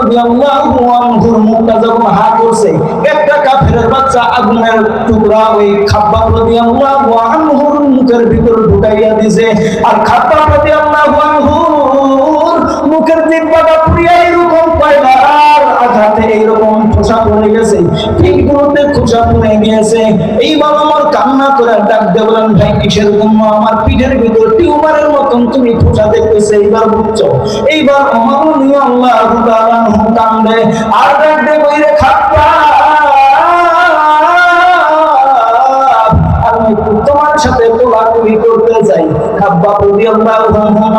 রাদিয়াল্লাহু আনহুর মুখটা যখন হা করছে, একটা কাফেরের বাচ্চা আগুনের টুকরা ওই খাব্বাব রাদিয়াল্লাহু আনহুর মুখের ভিতর ঢুকাইয়া দিয়েছে। আর খাব্বাব রাদিয়াল্লাহু আনহুর মুখের জিহ্বাটা পুড়িয়া এরকম কয়বার আঘাতে এইরকম খোসা পড়ে গেছে, পিঠগুলোতে খোসা পড়ে গিয়েছে। এইবার আমার কান্না করে ডাক দিয়ে বলেন, ভাই কিসের জন্য আমার পিঠের ভিতর টিউমারের মতন তুমি খোসা দেখতেছে, এইবার বুঝছো? এইবার আমার রাদিয়াল্লাহু তাআলা কান্দে আর ডাক দিয়ে বইরে আমি তোমার সাথে কোলাকুলি করতে চাই। খাব্বাব রাদিয়াল্লাহু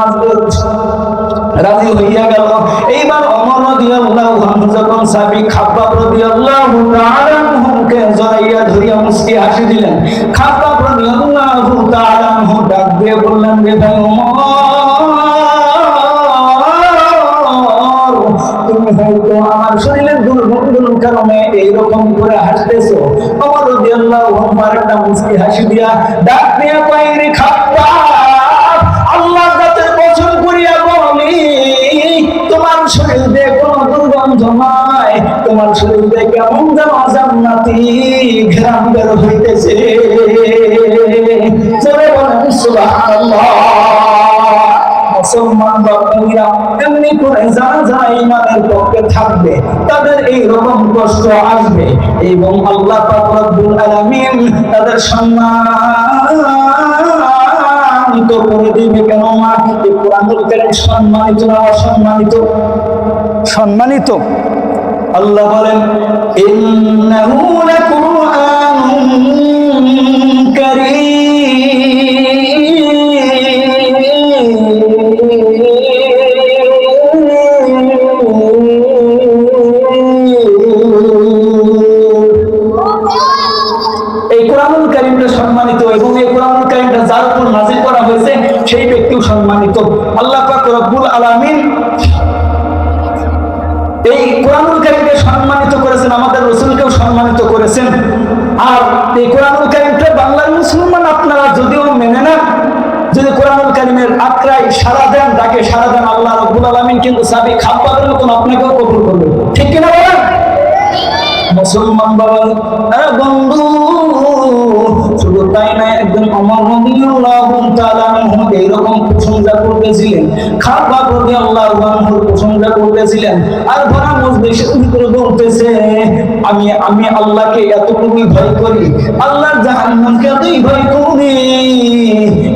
আনহু রাজি হইয়া গেল। এইবার ওমর রাদিয়াল্লাহু আনহু যখন সাহাবী খাব্বাব রাদিয়াল্লাহু তাআলা আনহুকে জড়াইয়া ধরিয়া মুস্কি হাসি দিলেন, খাব্বাব রাদিয়াল্লাহু তাআলা আনহু ডাক দিয়ে বললেন, রে ভাই ওমর, তুমি হয়তো আমার শরীরের দুর্গন্ধের কারণে এইরকম করে হাসতেছো। ওমর রাদিয়াল্লাহু আনহু আরেকটা মুস্কি হাসি দিয়া ডাক দিয়া কয়, রে খাব্বাব, আল্লাহ যাতে পছন্দ করিয়া বলি তোমার শরীর দিয়ে কোনো দুর্গন্ধ নাই, তোমার শরীর দিয়ে কেমন যেন জান্নাতি ঘ্রাণ বের হইতেছে। চলে বলেন সুবহানাল্লাহ। মুসলমান বাবা এমনি করে যারা যারা ইমানের পক্ষে থাকবে তাদের এইরকম কষ্ট আসবে এবং আল্লাহ পাক রব্বুল আলামিন তাদের সম্মানিত করে দিবে। কেন মা এই কোরআনুল কারীম সম্মানিত না অসম্মানিত? সম্মানিত। আল্লাহ বলেন, ইন্নাহু লাকুরআনুন কারীম। এই কোরআনুল কারীমটা সম্মানিত এবং এই কোরআনুল কারীমটা যার উপর নাযিল করা হয়েছে সেই ব্যক্তিও সম্মানিত। আল্লাহ পাক রব্বুল আলামিন এই কোরআনুল কারীমকে সম্মানিত করেছেন, আমাদের রাসূলকেও সম্মানিত করেছেন। আর এই কোরআনুল কারীমটা বাংলার মুসলমান আপনারা যদিও মেনে না, যদি কোরআনুল কারীমের আক্রায় সাড়া দেন, তাকে সাড়া দেন, আল্লাহ রাব্বুল আলামিন কিন্তু সাহাবী খাব্বাবের মতন আপনাকেও কবুল করবে। ঠিক কিনা বলেন? মুসলমান বাবা বন্ধু, শুধু তাই না, একজন ওমর রাদিয়াল্লাহু তাআলা আনহু এইরকম প্রশংসা করতেছিলেন, খাব্বাব রাদিয়াল্লাহু আনহুর প্রশংসা করতেছিলেন। আর ভরা মজলিসের ভিতরে বলতেছে, আমি আল্লাহকে এতটুকুই ভয় করি, আল্লাহর জাহান্নামকে এতই ভয় করি।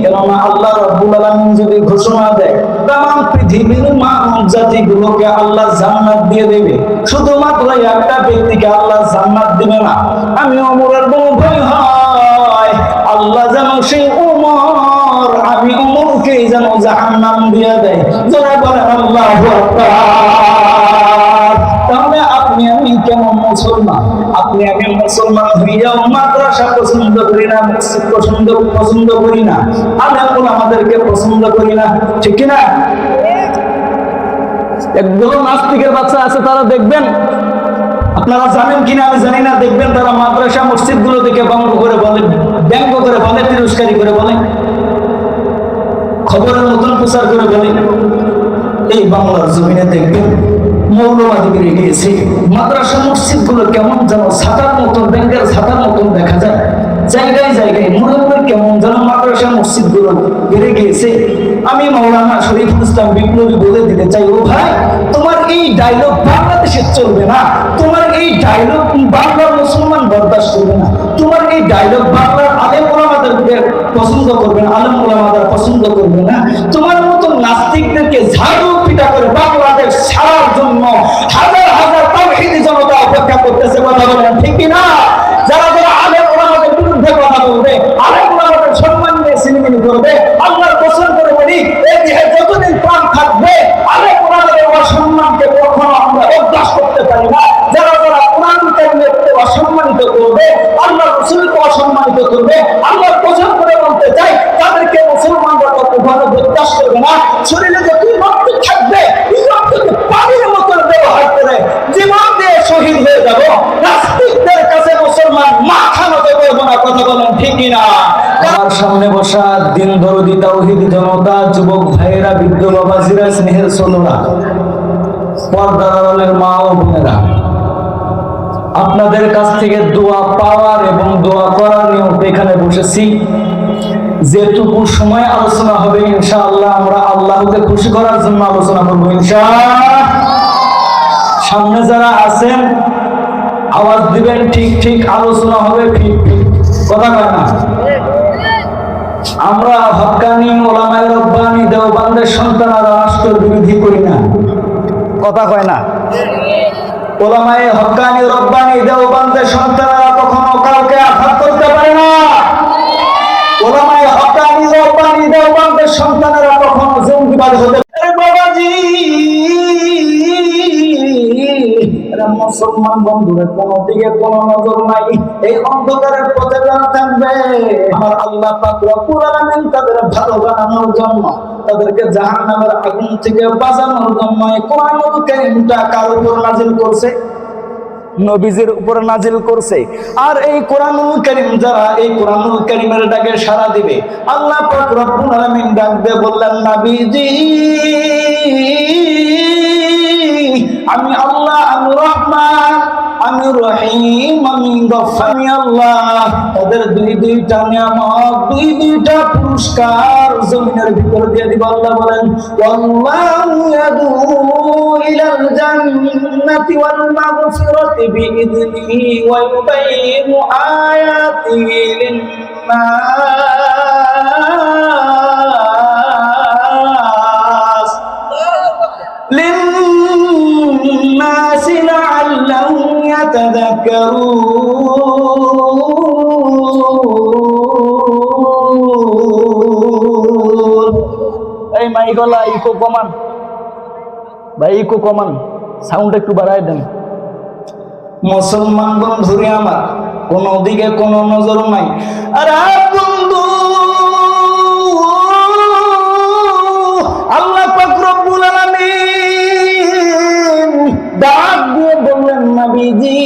কেননা আল্লাহ রাব্বুল আলামিন যদি ঘোষণা দেয় তামাম পৃথিবীর মানব জাতিগুলোকে আল্লাহ জান্নাত দিয়ে দেবে, শুধুমাত্র একটা ব্যক্তিকে আল্লাহ জান্নাত দিবে না। আমি ওমরের বড় ভয় হয় আল্লাহ যেন সেই ওমর, আমি ওমরকে যেন জাহান্নাম দিয়ে দেয়। যারা বলেন আল্লাহু আকবার। তাহলে আপনি আমি কেমন মুসলমান? আপনি আমি মুসলমান হইয়াও মাদ্রাসা পছন্দ করি না, মসজিদ পছন্দ করি না, আলেম আমাদেরকে পছন্দ করি না। ঠিক কিনা? একদম নাস্তিকের বাচ্চা আছে, তারা দেখবেন, আপনারা জানেন কিনা আমি জানি না, দেখবেন তারা মাদ্রাসা মসজিদ গুলো দেখে ব্যঙ্গ করে বলে, তিরস্কারি করে বলে, খবরের মতন প্রচার করে বলে। এই বাংলার জমিনে দেখবেন মৌলবাদী বেড়ে গিয়েছে। মাদ্রাসা মসজিদ গুলো কেমন যেন ছাতার মতন, ব্যাংকের ছাতার মতন দেখা যায়, জায়গায় জায়গায় মোড়ে কেমন যেন মাদ্রাসা মসজিদ গুলো বেড়ে গিয়েছে। আমি মাওলানা শরীফুল ইসলাম বিপ্লবী বলে দিতে চাই, ও ভাই, তোমার এই ডায়লগ বাংলাদেশে চলবে না, তোমার এই ডায়লগ বাংলার মুসলমান বরদাস্ত করবে না, তোমার এই ডায়লগ বাংলার আলেম ওলামাদেরকে পছন্দ করবে না, আলেম ওলামাদের পছন্দ করবে না। তোমার মতো নাস্তিকদেরকে ঝাড়ু পিটা করে বাংলাদেশ ছাড়ার জন্য হাজার হাজার তাওহীদি জনতা অপেক্ষা করতেছে। কথা বলেন ঠিক কিনা? যারা যারা আলেম ওলামাদের বিরুদ্ধে কথা বলবে, আলেম ওলামাদের সম্মান নিয়ে সিনেমিনি করবে, আল্লাহর কসম করে বলি, এই দেহে যতদিন প্রাণ থাকবে আলেম ওলামাদের অসম্মানকে কখনো আমরা বরদাস্ত করতে পারি না। যারা যারা কোরআনুল কারীমকে অসম্মানিত করবে, আল্লাহর রাসূলকে অসম্মানিত করবে, আল্লাহর কসম করে বলতে চাই, তাদেরকে মুসলমানরা কখনো বরদাস্ত করবে না। শরীরে যতই রক্ত থাকবে, এই রক্তকে পানির মতো ব্যবহার করে জীবন দিয়ে শহীদ হয়ে যাব। নাস্তিকদের কাছে মুসলমান মাথা নত করবো না। কথা বলেন ঠিক কিনা? আমার সামনে বসা দিন দরদি তাওহীদি জনতা, যুবক ভাইয়েরা, বৃদ্ধ বাবাজিরা, স্নেহের ছোটরা, পর্দার আড়ালের মা ও বোনেরা, আপনাদের কাছ থেকে দোয়া পাওয়ার এবং দোয়া করার নিয়ম এখানে বসেছি। যেটুকু সময় আলোচনা হবে ইনশাআল্লাহ আমরা আল্লাহকে খুশি করার জন্য আলোচনা করবো ইনশাআল্লাহ। সামনে যারা আছেন আওয়াজ দিবেন, ঠিক ঠিক আলোচনা হবে, ঠিক ঠিক, কথা কয় না। আমরা হক্কানি ওলামায়ে রব্বানি দেওবন্দের সন্তানরা রাষ্ট্র বিরোধী করি না, কথা কয় না। ওলামায়ে হক্কানি রব্বানি দেওবন্দের সন্তানরা কখনো কাউকে আঘাত করতে পারে না। ওলামায়ে হক্কানি রব্বানি দেওবন্দের সন্তানরা কখনো জঙ্গিবাদ হতে পারে। বাবাজি, মুসলমান বন্ধুরা, কোন দিকে কোন নজর নাই, এই অন্ধকারের পথে যারা থাকবে আমার আল্লাহ পাক রব্বুল আলামিন তাদের ভালো বানানোর জন্য, তাদেরকে জাহান্নামের আগুন থেকে বাঁচানোর জন্য এই কোরআনুল কারীমটা কার উপর নাজিল করছে? নবীজির উপর নাজিল করছে। আর এই কোরআনুল কারীম যারা এই কোরআনুল কারীমের ডাকে সাড়া দিবে, আল্লাহ পাক রব্বুল আলামিন ডাক দিয়ে বললেন, নবীজি আমি আল্লাহ, আমি রহমান, আমি রহিম, আমি গফফার, আমি আল্লাহ। তাদের দুইটা নিয়ামত, দুইটা পুরস্কার জমিনের ভিতর দিয়ে দিব। আল্লাহ বলেন, ওয়াল্লাহু ইয়াদউ ইলাল জান্নাতি ওয়াল মাগফিরাতি বিইذনিহি ওয়া ইউবাইয়িনু আয়াতিহি লিন-নাস লাআল্লাহুম ইয়াতাযাক্কারুন। এই মাইকলা ইকো কমান ভাই, ইকো কমান, সাউন্ড একটু বাড়ায় দেন। মুসলমান বন্ধুরে আমার, কোন দিকে কোন নজর নাই। আর বন্ধু, আল্লাহ পাক রব্বুল আলামিন ডাক দিয়ে বললেন, নবীজি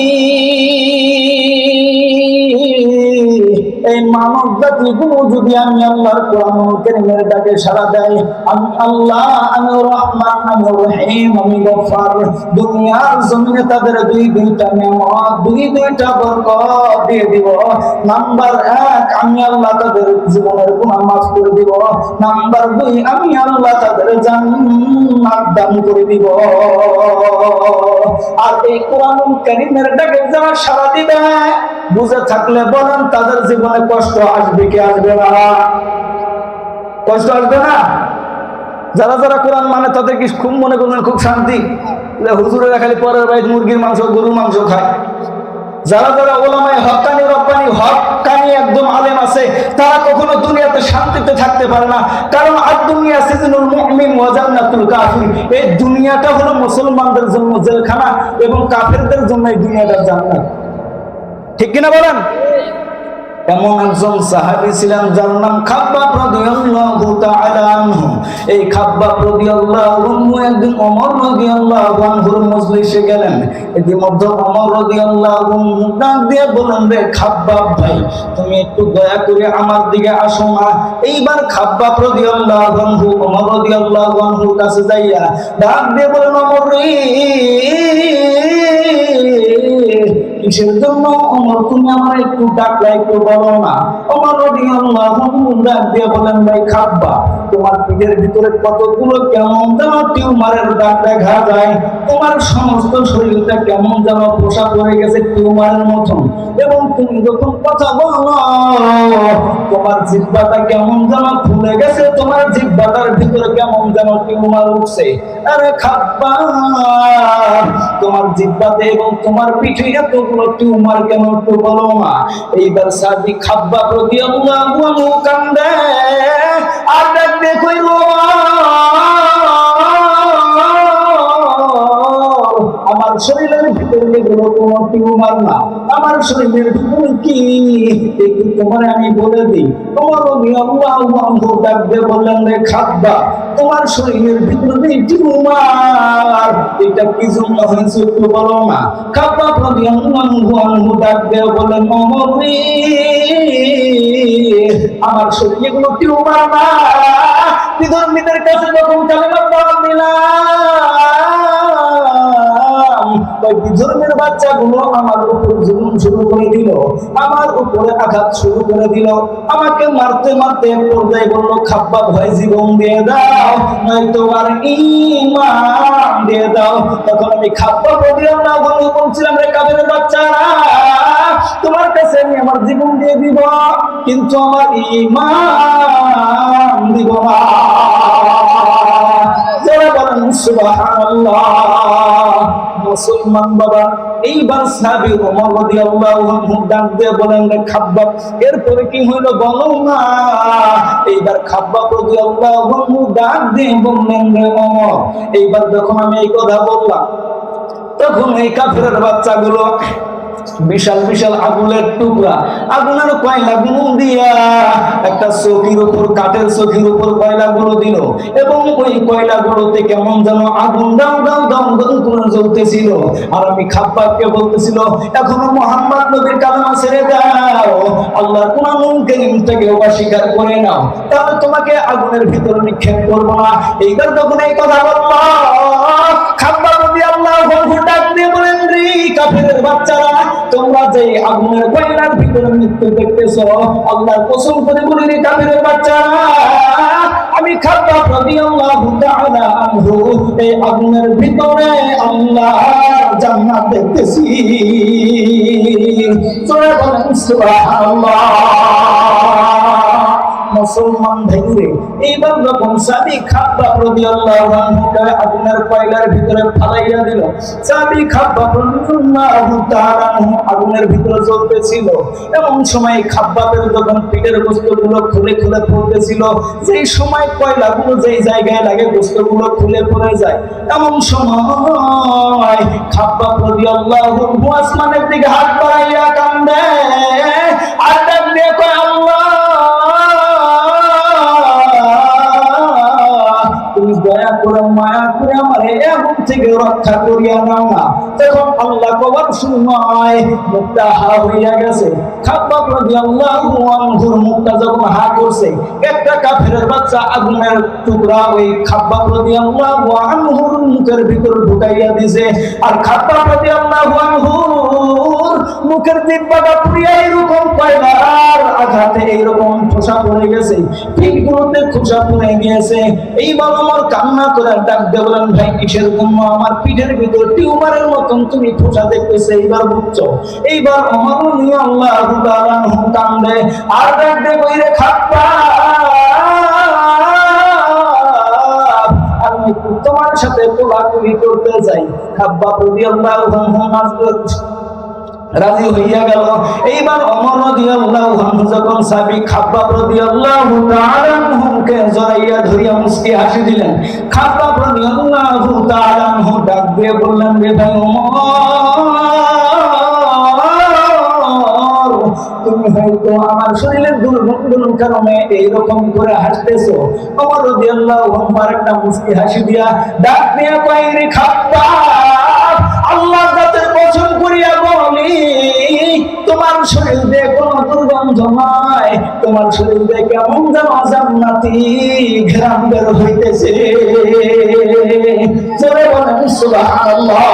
এই মানব জাতি গুলো যদি আমি আল্লাহর কোরআনুল কারীমের ডাকে সাড়া দেয়, আমি আল্লাহ, আমি রহমান, আমি রহিম, আমি গফফার, দুনিয়ার জমিনে তাদের দুইটা নিয়ামত, দুইটা বরকত দিয়ে দিব। নাম্বার 1, আমি আল্লাহ তাদের জীবনের গুনাহ মাফ করে দিব। নাম্বার 2, আমি আল্লাহ তাদের জান্নাত দান করে দিব। আর এই কোরআনুল কারীমের ডাকে যারা সাড়া দিবে, বুঝে থাকলে বলেন তাদের জীবনে কষ্ট আসবে কি আসবে না? কষ্ট আসবে না? যারা যারা কোরআন মানে তাদের কি খুব মনে করবেন খুব শান্তি, হুজুরেরা খালি পরের বাড়িতে মুরগির মাংস, গরুর মাংস খায়। যারা যারা ওলামায়ে হক্কানি রব্বানি হক্কানি একদম আলেম আছে, তারা কখনো দুনিয়াতে শান্তিতে থাকতে পারে না। কারণ আর দুনিয়া সিজনুল মুমিন ওয়া জান্নাতুল কাফির, এই দুনিয়াটা হলো মুসলমানদের জন্য জেলখানা এবং কাফেরদের জন্য এই দুনিয়াটা জান্নাত। ঠিক কিনা বলেন? এমন একজন সাহাবী ছিলেন যার নাম খাব্বাব রাদিয়াল্লাহু তাআলা আনহু। এই খাব্বাব রাদিয়াল্লাহু আনহু একদিন ওমর রাদিয়াল্লাহু আনহুর মজলিসে গেলেন। ইতিমধ্যে ওমর রাদিয়াল্লাহু আনহু ডাক দিয়ে বললেন, রে খাব্বাব ভাই, তুমি একটু দয়া করে আমার দিকে আসো না। এইবার খাব্বাব রাদিয়াল্লাহু আনহু ওমর রাদিয়াল্লাহু আনহুর কাছে যাইয়া ডাক দিয়ে বলেন, ওমর রে, কিসের জন্য ওমর তুমি আমার একটু ডাকলা, একটু বলো না? ওমর রাদিয়াল্লাহু আনহু ডাক দিয়ে বলেন, ভাই খাব্বাব, তোমার পিঠের ভিতরে কতগুলো কেমন যেন টিউমারের দাগ দেখা যায়, তোমার সমস্ত শরীরটা কেমন যেন পোষা পড়ে গেছে টিউমারের মতন, এবং তুমি যখন কথা বলো তোমার জিহ্বাটা কেমন যেন ফুলে গেছে, তোমার জিহ্বাটার ভিতরে কেমন যেন টিউমার উঠছে। আরে খাব্বাব, তোমার জিহ্বাতে এবং তোমার পিঠে এতগুলো টিউমার কেন একটু বলো না? এইবার সাহাবী খাব্বাব রাদিয়াল্লাহু আনহু কান্দে আর ডাক দিয়ে কইল, আমার শরীরের ভিতরে এগুলো কোনো টিউমার না, আমার শরীরের ভিতরে কি একটু তোমার আমি বলে দিই। তোমার রাদিয়াল্লাহু আনহু ডাক দিয়ে বললেন, রে খাব্বাব, তোমার শরীরের ভিতরে টিউমার, এটা কি জন্য হয়েছে একটু বলো না? খাব্বাব রাদিয়াল্লাহু আনহু ডাক দিয়ে বললেন, ওমর রে, আমার শরীরে কোনো টিউমার না, বিধর্মীদের কাছে যখন কালেমা দাওয়াত দিলাম ওই বিধর্মের বাচ্চাগুলো আমার উপর জুলুম শুরু করে দিল, আমার উপরে আঘাত শুরু করে দিল, আমাকে মারতে মারতে পর্দায় বললো খাব্বাব ভাই জীবন দিয়ে দাও নয়তো আর ঈমান দিয়ে দাও। তখন আমি খাব্বাব রাদিয়াল্লাহু আনহু বলছিলাম, রে কাফেরের বাচ্চারা, তোমার কাছে আমি আমার জীবন দিয়ে দিব কিন্তু আমার ঈমান দিব না। যারা বলেন সুবহানাল্লাহ। মুসলমান বাবা, এইবার সাহাবী ওমর রাদিয়াল্লাহু আনহু ডাক দিয়ে বলেন, রে খাব্বাব, এরপরে কি হইল বলো না। এইবার খাব্বাব রাদিয়াল্লাহু আনহু ডাক দিয়ে বললেন, রে ওমর, এইবার যখন আমি এই কথা বললাম তখন এই কাফেরের বাচ্চাগুলো বিশাল বিশাল আগুনের টুকরা, আগুনের কয়লাগুলো দিয়া একটা চৌকির উপর, কাঠের চৌকির উপর কয়লাগুলো দিল এবং ওই কয়লাগুলোতে কেমন যেন আগুন দাও দাও দাও করে জ্বলতেছিল। আর আমি খাব্বাবকে বলতেছিল, এখনো মুহাম্মদ নবীর কালেমা ছেড়ে দাও, আল্লাহর কোরআন কারীমটাকে অস্বীকার করে নাও, তাহলে তোমাকে আগুনের ভিতরে নিক্ষেপ করবো না। এইবার তখন এই কথা বলল, খাব্বাব রাদিয়াল্লাহু আনহু ডাক দিয়ে বলেন, রে কাফেরের বাচ্চারা, তোমরা যে আগুনের কয়লার ভিতরে মৃত্যু দেখতেছো, আল্লাহর কসম করে বলি রে কাফেরের বাচ্চারা, আমি খাব্বাব রাদিয়াল্লাহু তাআলা আনহু এই আগুনের ভিতরে আল্লাহর জান্নাত দেখতেছি। জোরে বলেন সুবহানাল্লাহ। মুসলমান ভাইরে, এইবার যখন সাহাবী খাব্বাব রাদিয়াল্লাহু আনহুকে আগুনের কয়লার ভিতরে ফালাইয়া দিল, সাহাবী খাব্বাব রাদিয়াল্লাহু তাআলা আনহু আগুনের ভিতরে জ্বলতেছিল, এমন সময় খাব্বাবের যখন পিঠের গোশতগুলো খুলে খুলে পড়তেছিল, যেই সময় কয়লাগুলো যেই জায়গায় লাগে গোশতগুলো খুলে পড়ে যায়, এমন সময় খাব্বাব রাদিয়াল্লাহু আনহু আসমানের দিকে হাত বাড়াইয়া কান্দে আর ডাক দিয়ে কয়, আল্লাহ, তুমি দয়া করে মায়া করে আমার এমন থেকে রক্ষা করিয়া নাও না। তখন আল্লাহ কবার সময় মুখটা হা হইয়া গেছে, খাব্বাব রাদিয়াল্লাহু আনহুর মুখটা যখন হা করছে, একটা কাফেরের বাচ্চা আগুনের টুকরা ওই খাব্বাব রাদিয়াল্লাহু আনহুর মুখের ভিতর ঢুকাইয়া দিয়েছে। আর খাব্বাব রাদিয়াল্লাহু আনহুর মুখের জিহ্বাটা পুড়িয়া এরকম কয়লার আঘাতে এইরকম খোসা পড়ে গেছে, পিঠগুলোতে খোসা পড়ে গিয়েছে। এইবার আমার কান্না করে ডাক দিয়ে বলেন, ভাই কিসের জন্য আমার পিঠের ভিতর টিউমারের মতন তুমি খোসা দেখতেছে, এইবার বুঝছো। এইবার আমার নিয়ে আল্লাহু তাআলা কান্দে আর ডাক দিয়ে কই, রে খাব্বাব, আমি তোমার সাথে কোলাকুলি করতে যাই। খাব্বাব রাদিয়াল্লাহু আনহু রাজি হইয়া গেল। এইবার ওমর রাদিয়াল্লাহু আনহু যখন সাহাবী খাব্বাব রাদিয়াল্লাহু তাআলা আনহুকে জড়াইয়া ধরিয়া মুস্কি হাসি দিলেন, খাব্বাব রাদিয়াল্লাহু তাআলা আনহু ডাক দিয়ে বললেন, রে ভাই ওমর, তুমি হয়তো আমার শরীরের দুর্গন্ধের কারণে এইরকম করে হাসতেছো। ওমর রাদিয়াল্লাহু আনহু একটা মুস্কি হাসি দিয়া ডাক দিয়া কয়, রে খাব্বাব, আল্লাহ জাতের কসম করিয়া বলি, তোমার শরীর দিয়ে কোনো দুর্গন্ধ নয়, তোমার শরীর দিয়ে কেমন যেন জান্নাতি ঘ্রাণ বের হইতেছে। জোরে বলেন সুবহানাল্লাহ।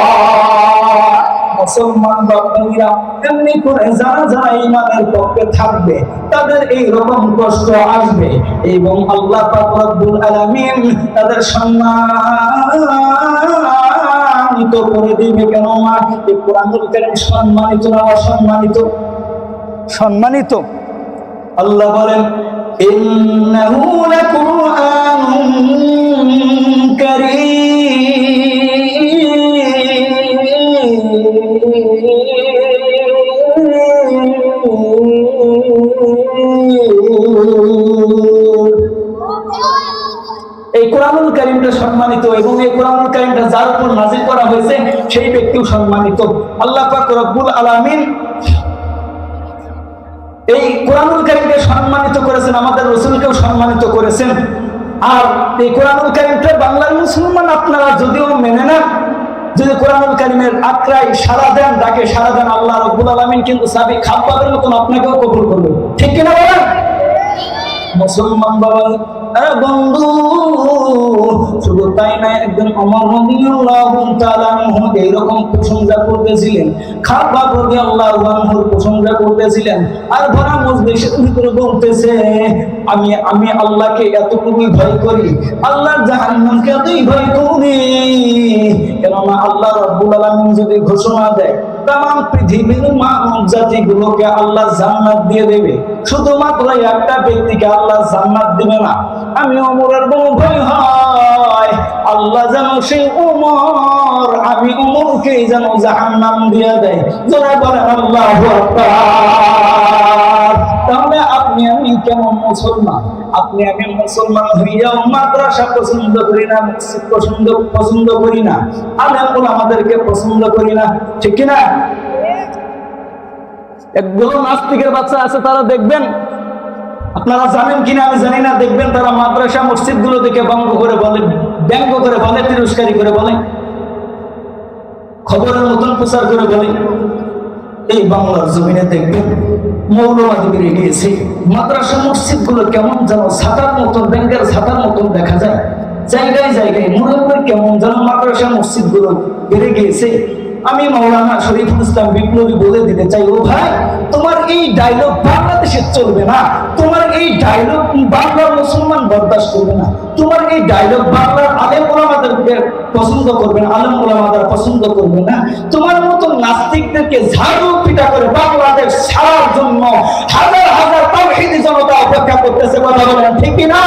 মুসলমান বাবারা, এমনি করে যারা যারা ঈমানের পক্ষে থাকবে তাদের এই রকম কষ্ট আসবে এবং আল্লাহ পাক রব্বুল আলামিন তাদের সম্মানিত করে দিবে। কেননা এই কোরআনুল কারীম সম্মানিত না অসম্মানিত? সম্মানিত। আল্লাহ বলেন, ইন্নাহু লাকুরআনুন কারীম, এই কোরআনুল কারীমটা সম্মানিত এবং এই কোরআনুল কারীমটা যার উপর নাযিল করা হয়েছে সেই ব্যক্তিও সম্মানিত। আল্লাহ পাক রব্বুল আলামিন এই কোরআনুল কারীমকে সম্মানিত করেছেন, আমাদের রাসূলকেও সম্মানিত করেছেন। আর এই কোরআনুল কারীমটা বাংলার মুসলমান আপনারা যদিও মেনে না, যদি কোরআনুল কারীমের আত্রায় সাড়া দেন, ডাকে সাড়া দেন, আল্লাহ রাব্বুল আলামিন কিন্তু সাহাবী খাব্বাবের মতন আপনাকেও কবুল করবে। ঠিক কিনা বলেন? মুসলমান বাবা বন্ধু, শুধু তাই না, একজন ওমর রাদিয়াল্লাহু তাআলা আনহু এইরকম প্রশংসা করতেছিলেন, খাব্বাব রাদিয়াল্লাহু আনহুর প্রশংসা করতেছিলেন, আর ভরা মজলিসের ভিতরে বলতেছে আমি আল্লাহকে এতটুকুই ভয় করি, আল্লাহর জাহান্নামকে এতই ভয় করি। কেননা আল্লাহ রাব্বুল আলামিন যদি ঘোষণা দেয় তামাম পৃথিবীর মানব জাতিগুলোকে আল্লাহ জান্নাত দিয়ে দেবে, শুধুমাত্র একটা ব্যক্তিকে আল্লাহ জান্নাত দিবে না। আমি ওমরের বড় ভয় হয় আল্লাহ যেন সেই ওমর, আমি ওমরকে যেন জাহান্নাম দিয়ে দেয়। যারা বলেন আল্লাহু আকবার। তাহলে আপনি আমি কেমন মুসলমান? আপনি আমি মুসলমান হইয়াও মাদ্রাসা পছন্দ করি না, মসজিদ পছন্দ করি না, আলেম ওলামাদেরকে পছন্দ করি না, ঠিক কিনা? একগুলো নাস্তিকের বাচ্চা আছে, তারা দেখবেন, আপনারা জানেন কিনা আমি জানি না, দেখবেন তারা মাদ্রাসা মসজিদ গুলো দেখে ব্যঙ্গ করে বলে, তিরস্কারি করে বলে, খবরের মতন প্রচার করে বলে। এই বাংলার জমিনে দেখবেন মৌলবাদী বেড়ে গিয়েছে, মাদ্রাসা মসজিদ গুলো কেমন যেন ছাতার মতন, ব্যাংকের ছাতার মতন দেখা যায়, জায়গায় জায়গায় মোড়ে কেমন যেন মাদ্রাসা মসজিদ গুলো বেড়ে গিয়েছে। আমি মাওলানা শরীফুল ইসলাম বিপ্লবী বলে দিতে চাই, ও ভাই, তোমার এই ডায়লগ বাংলাদেশে চলবে না, তোমার এই ডায়লগ বাংলার মুসলমান বরদাস্ত করবে না, তোমার এই ডায়লগ বাংলার আলেম ওলামাদেরকে পছন্দ করবে না, আলেম ওলামাদের পছন্দ করবে না। তোমার মতো নাস্তিকদেরকে ঝাড়ু পিটা করে বাংলাদেশ ছাড়ার জন্য হাজার হাজার তাওহীদি জনতা অপেক্ষা করতেছে। কথা বলেন ঠিক কিনা?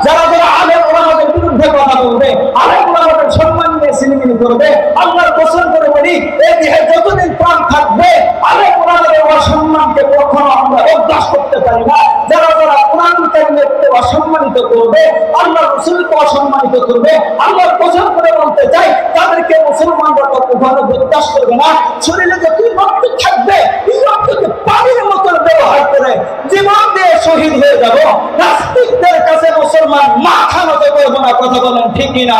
যারা যারা আলেম ওলামাদের বিরুদ্ধে কথা বলবে, আলেম ওলামাদের সম্মান নিয়ে সিনেমিনি করবে, আল্লাহর কসম করে বলি, এই দেহে যতদিন প্রাণ থাকবে আলেম ওলামাদের অসম্মানকে কখনো আমরা বরদাস্ত করতে পারি না। যারা যারা কোরআন কারিমকে অসম্মানিত করবে, আল্লাহর রাসূলকে অসম্মানিত করবে, আল্লাহর কসম করে বলতে চাই, তাদেরকে মুসলমানরা কখনো বরদাস্ত করবে না। শরীরে যত রক্ত থাকবে, এই রক্তকে পানির মতো ব্যবহার করে জীবন দিয়ে শহীদ হয়ে যাব, নাস্তিকদের কাছে মুসলমান মাথা নত করবো না। কথা বলেন ঠিক কিনা?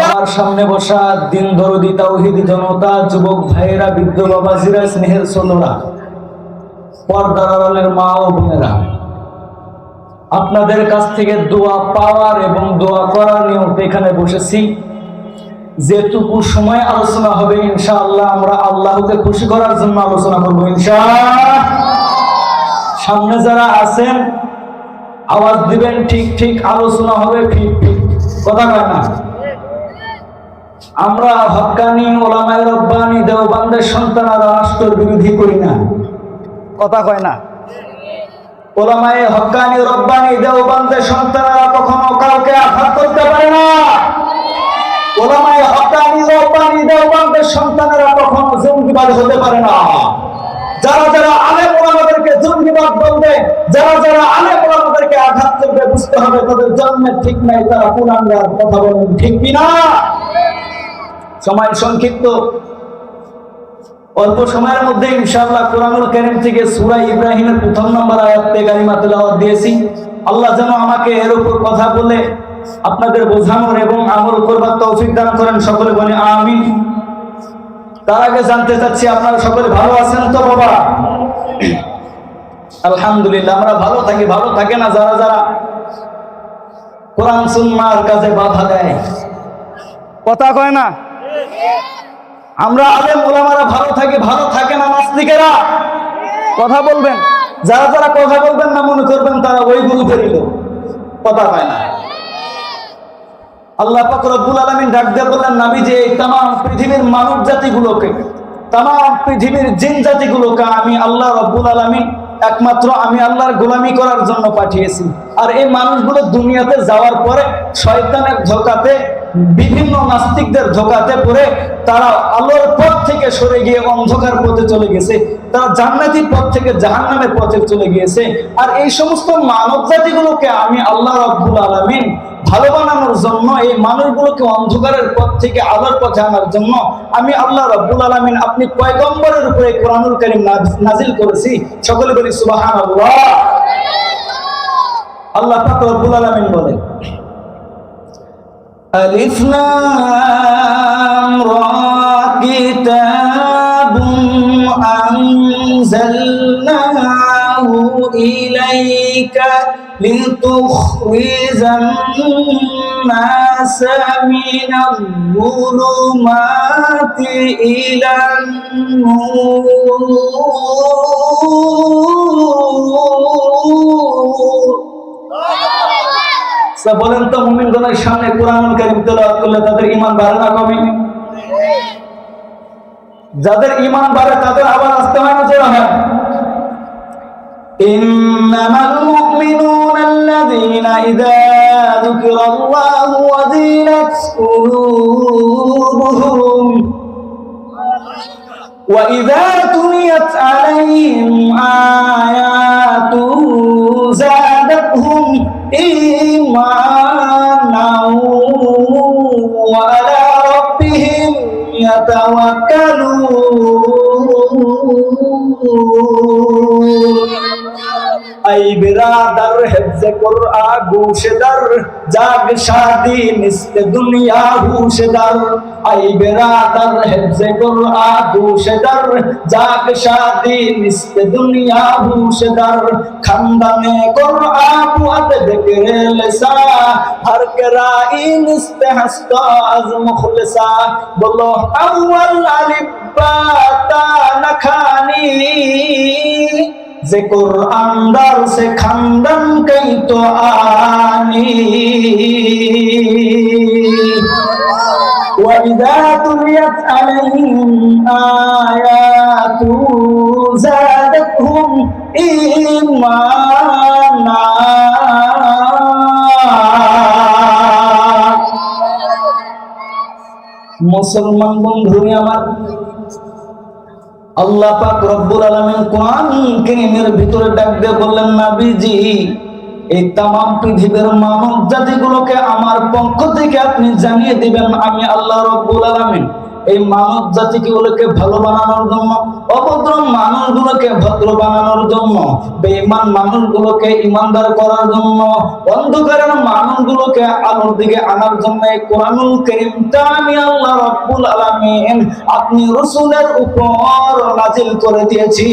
আমার সামনে বসা দিন দরদি তাওহীদি জনতা, যুবক ভাইয়েরা, বৃদ্ধ বাবাজিরা, স্নেহের ছোটরা, পর্দার আড়ালের মা ও বোনেরা, আপনাদের কাছ থেকে দোয়া পাওয়ার এবং দোয়া করার নিয়ম এখানে বসেছি। যেটুকু সময় আলোচনা হবে ইনশাআল্লাহ আমরা আল্লাহকে খুশি করার জন্য আলোচনা করবো ইনশাআল্লাহ। সামনে যারা আছেন আওয়াজ দিবেন, ঠিক ঠিক, আলোচনা হবে ঠিক ঠিক, কথা কয় না। আমরা হক্কানি ওলামায়ে রব্বানি দেওবন্দের সন্তানরা রাষ্ট্র বিরোধী করি না, কথা কয় না। ওলামায়ে হক্কানি রব্বানি দেওবন্দের সন্তানরা কখনো কাউকে আঘাত করতে পারে না। ওলামায়ে হক্কানি রব্বানি দেওবন্দের সন্তানরা কখনো জঙ্গিবাদ হতে পারে না। যারা যারা আলেম ওলামাদেরকে জঙ্গিবাদ বলবে, যারা যারা আলেম ওলামাদেরকে আঘাত করবে, বুঝতে হবে তাদের জন্মের ঠিক নাই, তারা পুরাঙ্গার। কথা বলেন ঠিক কিনা? সময় সংক্ষিপ্ত, অল্প সময়ের মধ্যে ইনশাআল্লাহ কোরআনুল কারীম থেকে সূরা ইব্রাহিমের প্রথম নম্বর আয়াতে কারিমা তেলাওয়াত দিয়েছি। আল্লাহ যেন আমাকে এর উপর কথা বলে আপনাদের বোঝানোর এবং আমল করবার তৌফিক দান করেন, সকলে বলে আমিন। তার আগে জানতে চাচ্ছি আপনারা সকলে ভালো আছেন তো বাবা? আলহামদুলিল্লাহ, আমরা ভালো থাকি। ভালো থাকে না যারা যারা কোরআন সুন্নাহর কাজে বাধা দেয়, কথা কয় না। আমরা আলেম ওলামারা ভালো থাকি, ভালো থাকে না নাস্তিকেরা। কথা বলবেন, যারা যারা কথা বলবেন না মনে করবেন তারা ওই গ্রুপেরই লোক, কথা কয় না। আল্লাহ পাক রব্বুল আলামিন ডাক দিয়ে বললেন, নবী যে तमाम পৃথিবীর মানব জাতিগুলোকে, तमाम পৃথিবীর জিন জাতিগুলোকে আমি আল্লাহ রব্বুল আলামিন একমাত্র আমি আল্লাহর গোলামি করার জন্য পাঠিয়েছি। আর এই মানুষগুলো দুনিয়াতে যাওয়ার পরে শয়তানের ধোঁকাতে, বিভিন্ন নাস্তিকদের ধোঁকাতে পড়ে তারা আলোর পথ থেকে সরে গিয়ে অন্ধকার পথে চলে গেছে, তারা জান্নাতি পথ থেকে জাহান্নামের পথে চলে গিয়েছে। আর এই সমস্ত মানব জাতিগুলোকে আমি আল্লাহ রাব্বুল আলামিন ভালো বানানোর জন্য, এই মানুষগুলোকে অন্ধকারের পথ থেকে আলোর পথে আনার জন্য আমি আল্লাহ রাব্বুল আলামিন আপনি পয়গম্বরের উপরে কোরআনুল কারীম নাজিল করেছি। সকলে বলি সুবহানাল্লাহ। আল্লাহ পাক রব্বুল আলামিন বলেন, আলিফ লাম রা কিতাবুন আনজালনাহু ইলাইকা لتخرج الناس من الظلمات إلى النور বলেন তো মুমিনগণের সামনে কোরআনুল কারীম তেলাওয়াত করলে তাদের ঈমান বাড়ে না কমে? যাদের ঈমান বাড়ে তাদের আবার আসতে হয় না জোরে হয়? ইন্নামাল মুমিনুনা আল্লাযীনা ইযা যুকিরাল্লাহু ওয়াজিলাত কুলুবুহুম ওয়া ইযা তুলিয়াত আলাইহিম আয়াতুহু যাদাতহুম ঈমানাও ওয়া আলা রাব্বিহিম ইয়াতাওয়াক্কালুন। आई बिरादर हिफ्ज़ कुरआन गोशदर जाग शादी निस्फ़ दुनिया होशदर आई बिरादर हिफ्ज़ कुरआन गोशदर जाग शादी निस्फ़ दुनिया होशदर खंदने कुरआन बुअद ज़िक्र लिसा हर कराई निस्फ़ हस्ता अज़ मुखलिसा बोलो अव्वल अलिफ बा ता नखानी जे कुरान दर से खंदन कई तो आनी वइज़ा तुलियत अलैहिम आयातु ज़ादतहुम ईमाना। मुसलमान बंधुरे आमार আল্লাহ পাক রব্বুল আলামিন কোরআন কারীমের ভিতরে ডাক দিয়ে বললেন, নবীজি এই तमाम পৃথিবীর মানব জাতিগুলোকে আমার পক্ষ থেকে আপনি জানিয়ে দিবেন আমি আল্লাহ রব্বুল আলামিন এই মানব জাতিগুলোকে ভালো বানানোর জন্য, অভদ্র মানুষগুলোকে ভদ্র বানানোর জন্য, বেঈমান মানুষগুলোকে ঈমানদার করার জন্য, অন্ধকারের মানুষগুলোকে আলোর দিকে আনার জন্য এই কোরআনুল কারীমটা আমি আল্লাহ রাব্বুল আলামিন আপনি রাসূলের উপর নাযিল করে দিয়েছি।